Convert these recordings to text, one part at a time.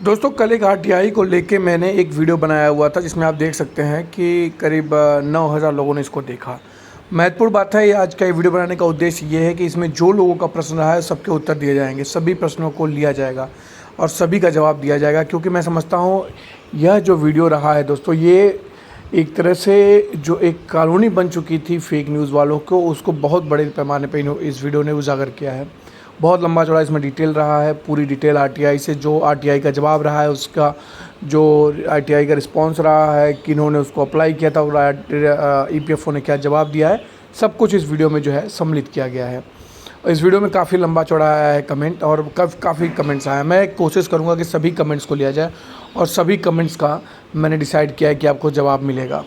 दोस्तों कल एक आरटीआई को लेके मैंने एक वीडियो बनाया हुआ था जिसमें आप देख सकते हैं कि करीब 9,000 लोगों ने इसको देखा। महत्वपूर्ण बात है, ये आज का ये वीडियो बनाने का उद्देश्य ये है कि इसमें जो लोगों का प्रश्न रहा है सबके उत्तर दिए जाएंगे, सभी प्रश्नों को लिया जाएगा और सभी का जवाब दिया जाएगा। क्योंकि मैं समझता हूँ यह जो वीडियो रहा है दोस्तों, ये एक तरह से जो एक कॉलोनी बन चुकी थी फेक न्यूज़ वालों को, उसको बहुत बड़े पैमाने पर इस वीडियो ने उजागर किया है। बहुत लंबा चौड़ा इसमें डिटेल रहा है, पूरी डिटेल आरटीआई से, जो आरटीआई का जवाब रहा है, उसका जो आरटीआई का रिस्पांस रहा है, किन्होंने उसको अप्लाई किया था और ईपीएफओ ने क्या जवाब दिया है, सब कुछ इस वीडियो में जो है सम्मिलित किया गया है। इस वीडियो में काफ़ी लंबा चौड़ा आया है कमेंट और काफ़ी कमेंट्स आए हैं। मैं कोशिश करूँगा कि सभी कमेंट्स को लिया जाए और सभी कमेंट्स का मैंने डिसाइड किया है कि आपको जवाब मिलेगा।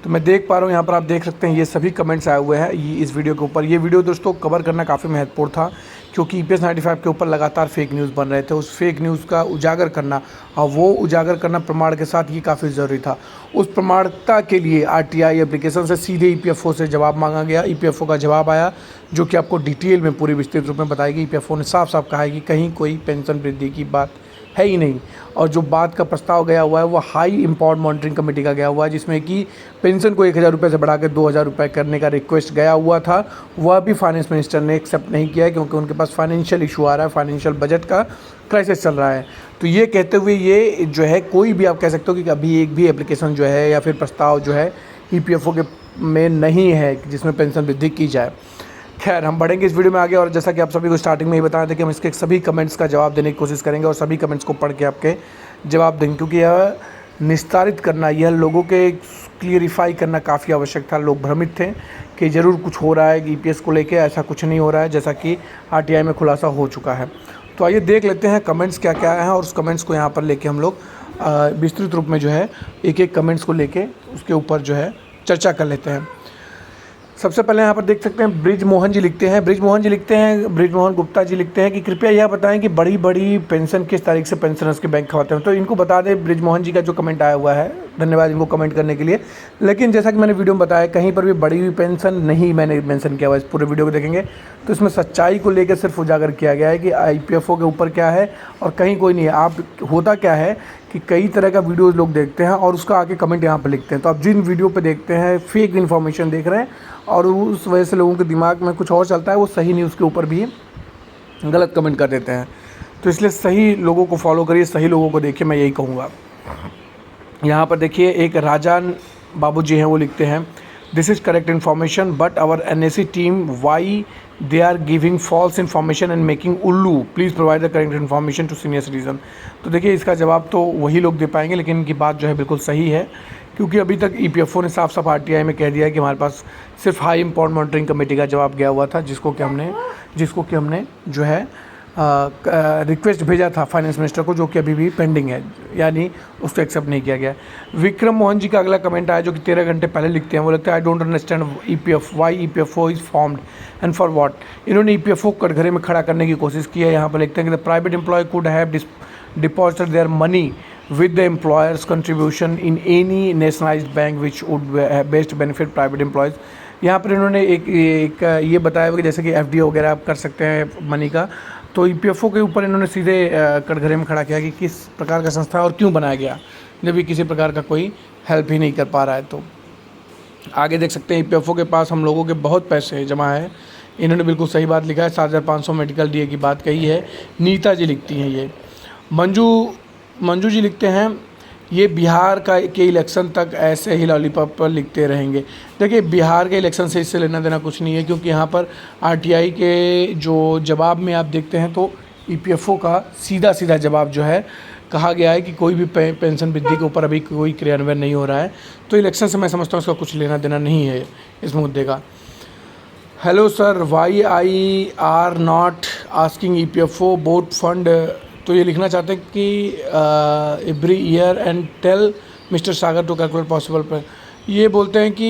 तो मैं देख पा रहा हूँ यहाँ पर, आप देख सकते हैं ये सभी कमेंट्स आए हुए हैं इस वीडियो के ऊपर। ये वीडियो दोस्तों कवर करना काफ़ी महत्वपूर्ण था क्योंकि EPS 95 के ऊपर लगातार फेक न्यूज़ बन रहे थे। उस फेक न्यूज़ का उजागर करना और वो उजागर करना प्रमाण के साथ ये काफ़ी ज़रूरी था। उस प्रमाणिकता के लिए आरटीआई एप्लीकेशन से सीधे ईपीएफओ से जवाब मांगा गया। ईपीएफओ का जवाब आया जो कि आपको डिटेल में पूरी विस्तृत रूप में बताएगी। ईपीएफओ ने साफ साफ कहा है कि कहीं कोई पेंशन वृद्धि की बात है ही नहीं, और जो बात का प्रस्ताव गया हुआ है वो हाई इम्पॉर्ट मॉनिटरिंग कमेटी का गया हुआ है, जिसमें कि पेंशन को 1,000 रुपये से बढ़ा के 2,000 रुपये करने का रिक्वेस्ट गया हुआ था। वह भी फाइनेंस मिनिस्टर ने एक्सेप्ट नहीं किया है क्योंकि उनके पास फाइनेंशियल इशू आ रहा है, फाइनेंशियल बजट का क्राइसिस चल रहा है। तो ये कहते हुए ये जो है, कोई भी आप कह सकते हो कि अभी एक भी एप्लीकेशन जो है या फिर प्रस्ताव जो है ईपीएफओ के में नहीं है जिसमें पेंशन वृद्धि की जाए। खैर, हम बढ़ेंगे इस वीडियो में आगे, और जैसा कि आप सभी को स्टार्टिंग में ही बताया था कि हम इसके सभी कमेंट्स का जवाब देने की कोशिश करेंगे और सभी कमेंट्स को पढ़ के आपके जवाब देंगे, क्योंकि यह निस्तारित करना, यह लोगों के क्लियरिफाई करना काफ़ी आवश्यक था। लोग भ्रमित थे कि ज़रूर कुछ हो रहा है ईपीएस को लेके, ऐसा कुछ नहीं हो रहा है जैसा कि आरटीआई में खुलासा हो चुका है। तो आइए देख लेते हैं कमेंट्स क्या क्या हैं और उस कमेंट्स को यहाँ पर लेके हम लोग विस्तृत रूप में जो है एक एक कमेंट्स को लेके उसके ऊपर जो है चर्चा कर लेते हैं। सबसे पहले यहाँ पर देख सकते हैं ब्रिज मोहन जी लिखते हैं, ब्रिज मोहन गुप्ता जी लिखते हैं कि कृपया यह बताएं कि बड़ी बड़ी पेंशन किस तारीख से पेंशनर्स के बैंक खाते हैं। तो इनको बता दें, ब्रिज मोहन जी का जो कमेंट आया हुआ है, धन्यवाद इनको कमेंट करने के लिए। लेकिन जैसा कि मैंने वीडियो में बताया, कहीं पर भी बड़ी हुई पेंशन नहीं मैंने मेंशन किया हुआ। इस पूरे वीडियो को देखेंगे तो इसमें सच्चाई को लेकर सिर्फ उजागर किया गया है कि ईपीएफओ के ऊपर क्या है और कहीं कोई नहीं है। आप होता क्या है कि कई तरह का वीडियोज़ लोग देखते हैं और उसका आके कमेंट यहाँ पर लिखते हैं। तो आप जिन वीडियो पर देखते हैं फेक इन्फॉर्मेशन देख रहे हैं और उस वजह से लोगों के दिमाग में कुछ और चलता है, वो सही न्यूज़ के ऊपर भी गलत कमेंट कर देते हैं। तो इसलिए सही लोगों को फॉलो करिए, सही लोगों को देखिए, मैं यही कहूँगा। यहाँ पर देखिए एक राजान बाबू जी हैं, वो लिखते हैं, this is correct information but our NAC team why they are giving false information and making उल्लू, please provide the correct information to senior citizen. तो देखिए इसका जवाब तो वही लोग दे पाएंगे, लेकिन इनकी बात जो है बिल्कुल सही है, क्योंकि अभी तक ईपीएफओ ने साफ साफ आरटीआई में कह दिया है कि हमारे पास सिर्फ हाई इम्पॉर्ट मॉनिटरिंग कमेटी का जवाब गया हुआ था, जिसको कि हमने जो है रिक्वेस्ट भेजा था फाइनेंस मिनिस्टर को, जो कि अभी भी पेंडिंग है, यानी उसको एक्सेप्ट नहीं किया गया। विक्रम मोहन जी का अगला कमेंट आया जो कि 13 घंटे पहले लिखते हैं, वो लगता है I don't understand why EPFO is formed and for what. इन्होंने ईपीएफओ को कटघरे में खड़ा करने की कोशिश की है। यहाँ पर लिखते हैं कि the private employ could have deposited their money with the employer's contribution in any nationalized bank which would best benefit private employees। यहाँ पर इन्होंने एक ये बताया हुआ कि जैसे कि एफडी वगैरह आप कर सकते हैं मनी का, तो ईपीएफओ के ऊपर इन्होंने सीधे कटघरे में खड़ा किया कि किस प्रकार का संस्था और क्यों बनाया गया जब ये किसी प्रकार का कोई हेल्प ही नहीं कर पा रहा है। तो आगे देख सकते हैं ईपीएफओ के पास हम लोगों के बहुत पैसे जमा है। इन्होंने बिल्कुल सही बात लिखा है, 7,500 मेडिकल डीए की बात कही है। नीता जी लिखती हैं, ये मंजू जी लिखते हैं, ये बिहार के इलेक्शन तक ऐसे ही लॉलीपॉप पर लिखते रहेंगे। देखिए बिहार के इलेक्शन से इससे लेना देना कुछ नहीं है, क्योंकि यहाँ पर आरटीआई के जो जवाब में आप देखते हैं तो ईपीएफओ का सीधा जवाब जो है कहा गया है कि कोई भी पेंशन वृद्धि के ऊपर अभी कोई क्रियान्वयन नहीं हो रहा है। तो इलेक्शन से मैं समझता हूँ उसका कुछ लेना देना नहीं है इस मुद्दे का। Hello sir, why I are not asking EPFO bot fund. तो ये लिखना चाहते हैं कि every year and tell mister Sagar to calculate possible पर। ये बोलते हैं कि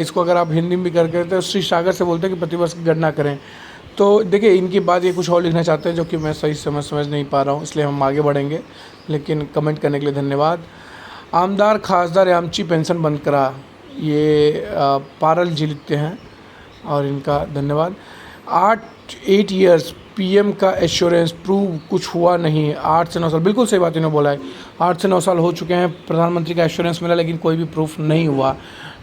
इसको अगर आप हिंदी में भी करके तो श्री सागर से बोलते हैं कि प्रतिवर्ष की गणना करें। तो देखिए इनकी बात ये कुछ और लिखना चाहते हैं जो कि मैं सही समझ नहीं पा रहा हूँ, इसलिए हम आगे बढ़ेंगे, लेकिन कमेंट करने के लिए धन्यवाद। आमदार खासदार यामची पेंशन बंद करा, ये पारल जी लिखते हैं और इनका धन्यवाद। 8 years पीएम का एश्योरेंस प्रूव कुछ हुआ नहीं है। 8 से 9 साल, बिल्कुल सही बात इन्होंने बोला है। 8 से 9 साल हो चुके हैं, प्रधानमंत्री का एश्योरेंस मिला लेकिन कोई भी प्रूफ नहीं हुआ।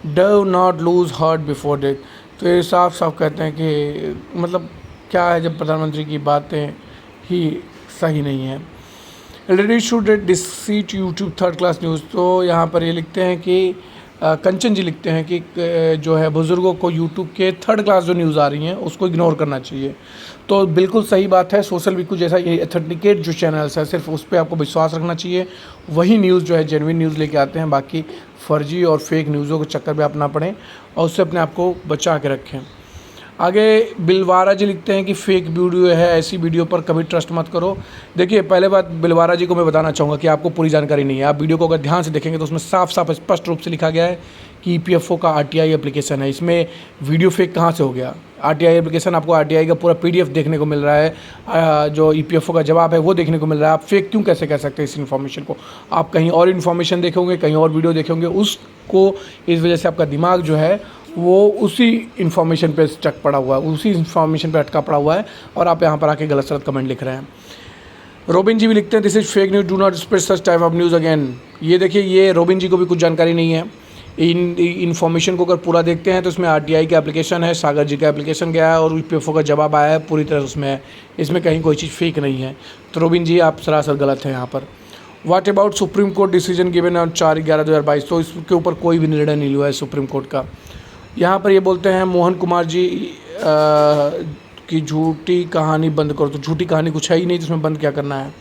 Do not lose heart before death, तो ये साफ साफ कहते हैं कि मतलब क्या है जब प्रधानमंत्री की बातें ही सही नहीं है। Already should deceit YouTube third class news, तो यहाँ पर ये लिखते हैं कि कंचन जी लिखते हैं कि जो है बुज़ुर्गों को यूट्यूब के थर्ड क्लास जो न्यूज़ आ रही हैं उसको इग्नोर करना चाहिए। तो बिल्कुल सही बात है। सोशल वीकू जैसा ये ऑथेंटिकेट जो चैनल्स है सिर्फ उस पर आपको विश्वास रखना चाहिए, वही न्यूज़ जो है जेन्युइन न्यूज़ लेके आते हैं। बाकी फ़र्जी और फेक न्यूज़ों के चक्कर में आप ना पड़ें और उससे अपने आप को बचा के रखें। आगे बिलवारा जी लिखते हैं कि फेक वीडियो है, ऐसी वीडियो पर कभी ट्रस्ट मत करो। देखिए पहले बात बिलवारा जी को मैं बताना चाहूँगा कि आपको पूरी जानकारी नहीं है। आप वीडियो को अगर ध्यान से देखेंगे तो उसमें साफ साफ स्पष्ट रूप से लिखा गया है कि EPFO का RTI एप्लीकेशन है। इसमें वीडियो फेक कहाँ से हो गया? RTI एप्लीकेशन, आपको RTI का पूरा PDF देखने को मिल रहा है, जो EPFO का जवाब है वो देखने को मिल रहा है। आप फेक क्यों कैसे कह सकते हैं इस इन्फॉर्मेशन को? आप कहीं और इन्फॉर्मेशन देखेंगे, कहीं और वीडियो देखेंगे, उसको इस वजह से आपका दिमाग जो है वो उसी इन्फॉर्मेशन पे स्टक पड़ा हुआ है, उसी इन्फॉर्मेशन पे अटका पड़ा हुआ है और आप यहाँ पर आके गलत सलत कमेंट लिख रहे हैं। रोबिन जी भी लिखते हैं this is fake news, do not spread such type of news again. ये देखिए, ये रोबिन जी को भी कुछ जानकारी नहीं है। इन इन्फॉर्मेशन को अगर पूरा देखते हैं तो इसमें RTI का एप्लीकेशन है, सागर जी का एप्लीकेशन गया है और EPFO का जवाब आया है, पूरी तरह उसमें है। इसमें कहीं कोई चीज़ फेक नहीं है। तो रोबिन जी आप सरासर गलत हैं यहाँ पर। What about supreme court decision given on 4/11/2022, तो इसके ऊपर कोई भी निर्णय नहीं हुआ है सुप्रीम कोर्ट का। यहाँ पर ये बोलते हैं मोहन कुमार जी कि झूठी कहानी बंद करो। तो झूठी कहानी कुछ है ही नहीं जिसमें बंद क्या करना है।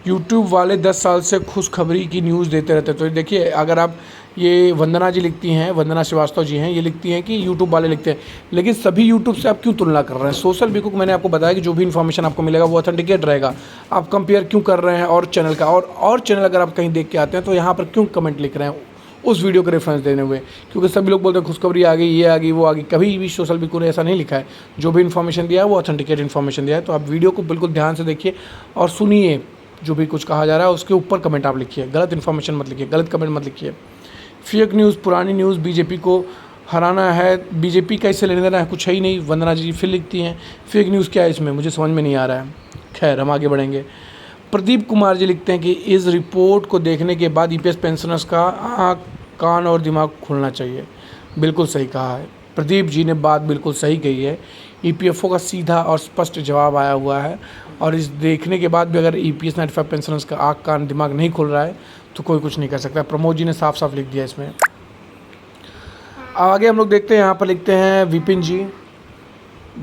यूट्यूब वाले 10 साल से खुशखबरी की न्यूज़ देते रहते हैं। तो देखिए, अगर आप ये वंदना जी लिखती हैं, वंदना श्रीवास्तव जी हैं, ये लिखती हैं कि यूट्यूब वाले लिखते हैं, लेकिन सभी यूट्यूब से आप क्यों तुलना कर रहे हैं? सोशल वीकू को मैंने आपको बताया कि जो भी इन्फॉर्मेशन आपको मिलेगा वो ऑथेंटिकेट रहेगा। आप कंपेयर क्यों कर रहे हैं और चैनल का? और चैनल अगर आप कहीं देख के आते हैं तो यहाँ पर क्यों कमेंट लिख रहे हैं उस वीडियो का रेफरेंस देने हुए? क्योंकि सभी लोग बोलते हैं खुशखबरी आ गई, ये आ गई, वो आ गई। कभी भी सोशल वीकू ने ऐसा नहीं लिखा है। जो भी इन्फॉर्मेशन दिया है वो ऑथेंटिकेट इन्फॉर्मेशन दिया है। तो आप वीडियो को बिल्कुल ध्यान से देखिए और सुनिए, जो भी कुछ कहा जा रहा है उसके ऊपर कमेंट आप लिखिए। गलत इन्फॉर्मेशन मत लिखिए, गलत कमेंट मत लिखिए। फेक न्यूज़, पुरानी न्यूज़, बीजेपी को हराना है। बीजेपी का इससे लेने देना है कुछ है ही नहीं। वंदना जी फिर लिखती हैं फेक न्यूज़ क्या है इसमें, मुझे समझ में नहीं आ रहा है। खैर, हम आगे बढ़ेंगे। प्रदीप कुमार जी लिखते हैं कि इस रिपोर्ट को देखने के बाद EPS पेंशनर्स का आँख, कान और दिमाग खुलना चाहिए। बिल्कुल सही कहा है, प्रदीप जी ने बात बिल्कुल सही कही है। EPFO का सीधा और स्पष्ट जवाब आया हुआ है और इस देखने के बाद भी अगर EPS 95 पेंशनर्स का आँख, कान, दिमाग नहीं खुल रहा है तो कोई कुछ नहीं कर सकता। प्रमोद जी ने साफ साफ लिख दिया इसमें। आगे हम लोग देखते हैं, यहाँ पर लिखते हैं विपिन जी,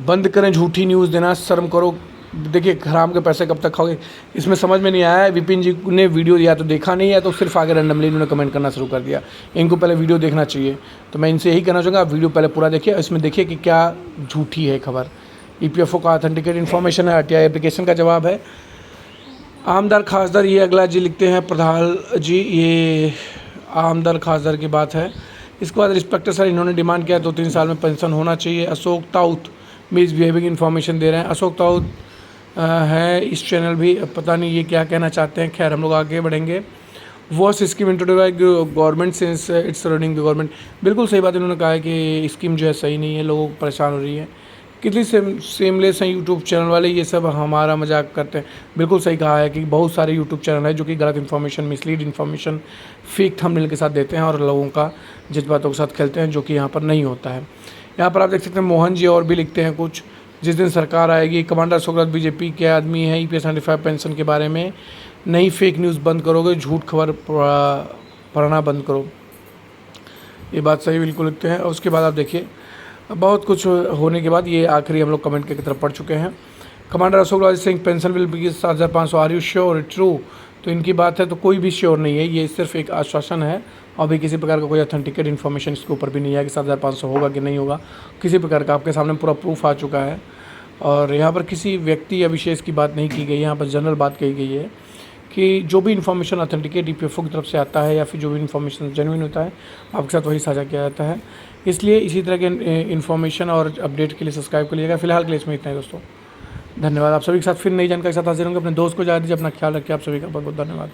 बंद करें झूठी न्यूज़ देना, शर्म करो। देखिए, हराम के पैसे कब तक खाओगे? इसमें समझ में नहीं आया है। विपिन जी ने वीडियो या तो देखा नहीं है तो सिर्फ आगे रैंडमली इन्होंने कमेंट करना शुरू कर दिया। इनको पहले वीडियो देखना चाहिए। तो मैं इनसे यही कहना चाहूँगा, आप वीडियो पहले पूरा देखिए, इसमें देखिए कि क्या झूठी है खबर। EPFO का ऑथेंटिकेट इन्फॉर्मेशन है, RTI एप्लीकेशन का जवाब है। आमदार खासदार, ये अगला जी लिखते हैं प्रधान जी, ये आमदार खासदार की बात है। इसके बाद रिस्पेक्टर सर, इन्होंने डिमांड किया 2-3 साल में पेंशन होना चाहिए। अशोक ताउत मिसबिहेविंग इन्फॉर्मेशन दे रहे हैं। अशोक ताउत है इस चैनल भी, पता नहीं ये क्या कहना चाहते हैं। खैर, हम लोग आगे बढ़ेंगे। Was scheme introduced by government since it's running the government, बिल्कुल सही बात इन्होंने कहा है कि स्कीम जो है सही नहीं है, लोगों को परेशान हो रही है। कितनी सेमलेस हैं यूट्यूब चैनल वाले, ये सब हमारा मजाक करते हैं। बिल्कुल सही कहा है कि बहुत सारे यूट्यूब चैनल हैं जो कि गलत information, mislead information, fake thumbnail के साथ देते हैं और लोगों का जज्बातों के साथ खेलते हैं, जो कि यहाँ पर नहीं होता है। यहाँ पर आप देख सकते हैं मोहन जी और भी लिखते हैं कुछ, जिस दिन सरकार आएगी, कमांडर अशोक बीजेपी के आदमी है, EPS 95 पेंशन के बारे में नई फेक न्यूज़ बंद करोगे, झूठ खबर पढ़ना बंद करो। ये बात सही बिल्कुल लिखते हैं। और उसके बाद आप देखिए, बहुत कुछ होने के बाद ये आखिरी हम लोग कमेंट की तरफ पढ़ चुके हैं। Commander Ashok Raj Singh pension will be 7,500, are you sure true? तो इनकी बात है तो कोई भी श्योर नहीं है, ये सिर्फ एक आश्वासन है। अभी किसी प्रकार का कोई ऑथेंटिकेट इन्फॉर्मेशन इसके ऊपर भी नहीं है कि 7,500 होगा कि नहीं होगा। किसी प्रकार का आपके सामने पूरा प्रूफ आ चुका है और यहाँ पर किसी व्यक्ति या विशेष की बात नहीं की गई है। यहाँ पर जनरल बात कही गई है कि जो भी इन्फॉर्मेशन ऑथेंटिकेट EPFO की तरफ से आता है या फिर जो भी इन्फॉर्मेशन जेन्युइन होता है आपके साथ वही साझा किया जाता है। इसलिए इसी तरह के इन्फॉर्मेशन और अपडेट के लिए सब्सक्राइब कर लीजिएगा। फिलहाल के लिए इसमें इतना है दोस्तों, धन्यवाद। आप सभी के साथ फिर नई जानकारी के साथ हाजिर होंगे। अपने दोस्त को जा दीजिए, अपना ख्याल रखिए। आप सभी का बहुत बहुत धन्यवाद।